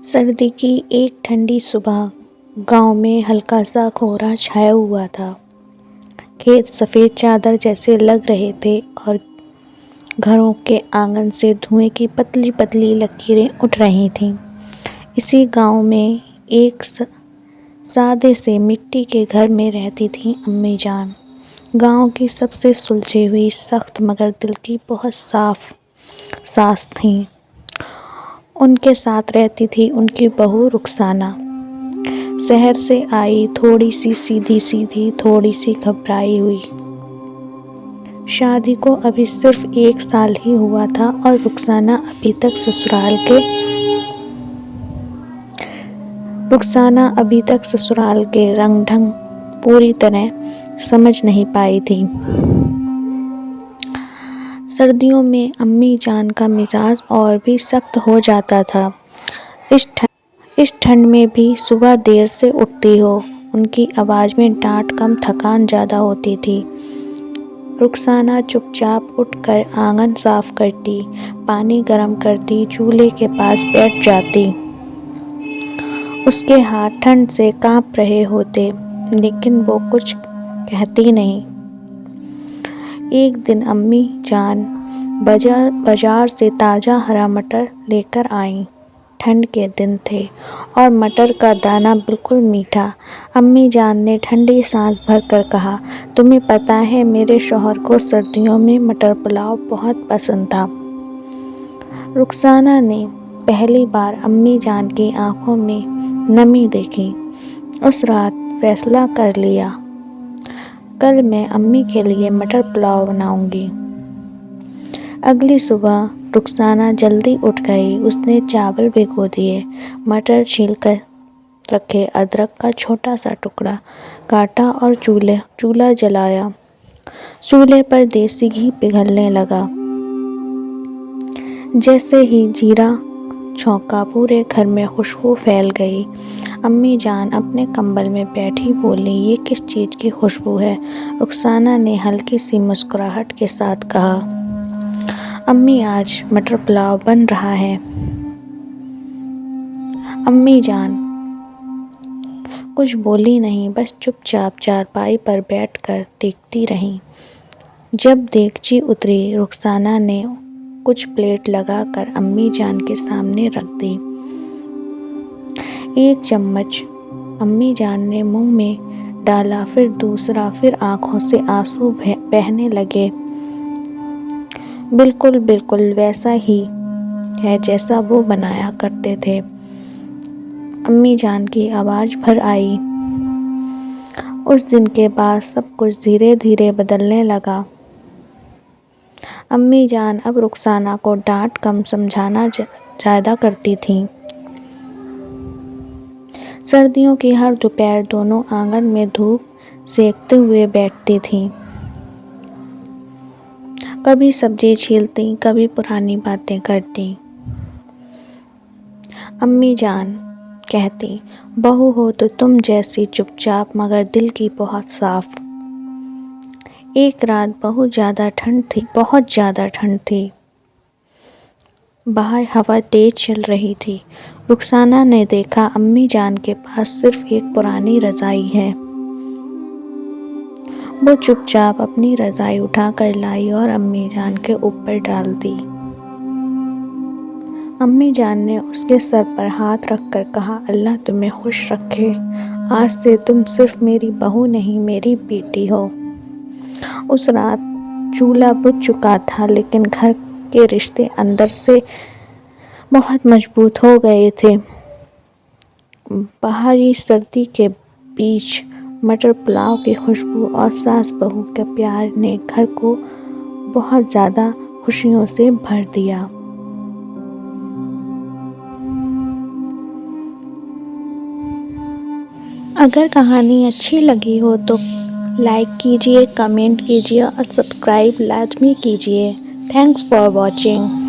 سردی کی ایک ٹھنڈی صبح گاؤں میں ہلکا سا کہرا چھایا ہوا تھا۔ کھیت سفید چادر جیسے لگ رہے تھے اور گھروں کے آنگن سے دھوئیں کی پتلی پتلی لکیریں اٹھ رہی تھیں۔ اسی گاؤں میں ایک سادے سے مٹی کے گھر میں رہتی تھیں امی جان۔ گاؤں کی سب سے سلجھی ہوئی، سخت مگر دل کی بہت صاف ساس تھیں۔ ان کے ساتھ رہتی تھی ان کی بہو رخسانہ، شہر سے آئی، تھوڑی سی سیدھی سیدھی، تھوڑی سی گھبرائی ہوئی۔ شادی کو ابھی صرف 1 سال ہی ہوا تھا اور رخسانہ ابھی تک سسرال کے رنگ ڈھنگ پوری طرح سمجھ نہیں پائی تھی۔ سردیوں میں امی جان کا مزاج اور بھی سخت ہو جاتا تھا۔ اس ٹھنڈ میں بھی صبح دیر سے اٹھتی ہو، ان کی آواز میں ڈانٹ کم تھکان زیادہ ہوتی تھی۔ رخسانہ چپ چاپ اٹھ کر آنگن صاف کرتی، پانی گرم کرتی، چولہے کے پاس بیٹھ جاتی۔ اس کے ہاتھ ٹھنڈ سے کانپ رہے ہوتے لیکن وہ کچھ کہتی نہیں۔ ایک دن امی جان بازار سے تازہ ہرا مٹر لے کر آئیں۔ ٹھنڈ کے دن تھے اور مٹر کا دانہ بالکل میٹھا۔ امی جان نے ٹھنڈی سانس بھر کر کہا، تمہیں پتہ ہے میرے شوہر کو سردیوں میں مٹر پلاؤ بہت پسند تھا۔ رخسانہ نے پہلی بار امی جان کی آنکھوں میں نمی دیکھی۔ اس رات فیصلہ کر لیا، کل میں امی کے لیے مٹر پلاؤ بناؤں گی۔ اگلی صبح رخسانہ جلدی اٹھ گئی۔ اس نے چاول بھگو دیے، مٹر چھیل کر رکھے، ادرک کا چھوٹا سا ٹکڑا کاٹا اور چولہا جلایا۔ چولہے پر دیسی گھی پگھلنے لگا۔ جیسے ہی جیرا چھونکا، پورے گھر میں خوشبو پھیل گئی۔ امی جان اپنے کمبل میں بیٹھی بولیں، یہ کس چیز کی خوشبو ہے؟ رخسانہ نے ہلکی سی مسکراہٹ کے ساتھ کہا، امی آج مٹر پلاؤ بن رہا ہے۔ امی جان کچھ بولی نہیں، بس چپ چاپ چارپائی پر بیٹھ کر دیکھتی رہیں۔ جب دیگچی اتری، رخسانہ نے کچھ پلیٹ لگا کر امی جان کے سامنے رکھ دی۔ ایک چمچ امی جان نے منہ میں ڈالا، پھر دوسرا، پھر آنکھوں سے آنسو بہنے لگے۔ بالکل ویسا ہی ہے جیسا وہ بنایا کرتے تھے۔ امی جان کی آواز بھر آئی۔ اس دن کے بعد سب کچھ دھیرے دھیرے بدلنے لگا۔ امی جان اب رخسانہ کو ڈانٹ کم سمجھانا زیادہ کرتی تھیں۔ سردیوں کی ہر دوپہر دونوں آنگن میں دھوپ سینکتے ہوئے بیٹھتی تھیں۔ کبھی سبزی چھیلتیں، کبھی پرانی باتیں کرتیں۔ امی جان کہتی، بہو ہو تو تم جیسی چپ چاپ مگر دل کی بہت صاف۔ ایک رات بہت زیادہ ٹھنڈ تھی۔ باہر ہوا تیز چل رہی تھی۔ رخسانہ نے دیکھا امی جان کے پاس صرف ایک پرانی رضائی ہے۔ وہ چپ چاپ اپنی رضائی اٹھا کر لائی اور امی جان کے اوپر ڈال دی۔ امی جان نے اس کے سر پر ہاتھ رکھ کر کہا، اللہ تمہیں خوش رکھے، آج سے تم صرف میری بہو نہیں، میری بیٹی ہو۔ اس رات چولہا بجھ چکا تھا لیکن گھر کے رشتے اندر سے بہت مضبوط ہو گئے تھے۔ باہری سردی کے بیچ مٹر پلاؤ کی خوشبو اور ساس بہو کے پیار نے گھر کو بہت زیادہ خوشیوں سے بھر دیا۔ اگر کہانی اچھی لگی ہو تو لائک کیجیے، کمنٹ کیجیے اور سبسکرائب لازمی کیجیے۔ Thanks for watching.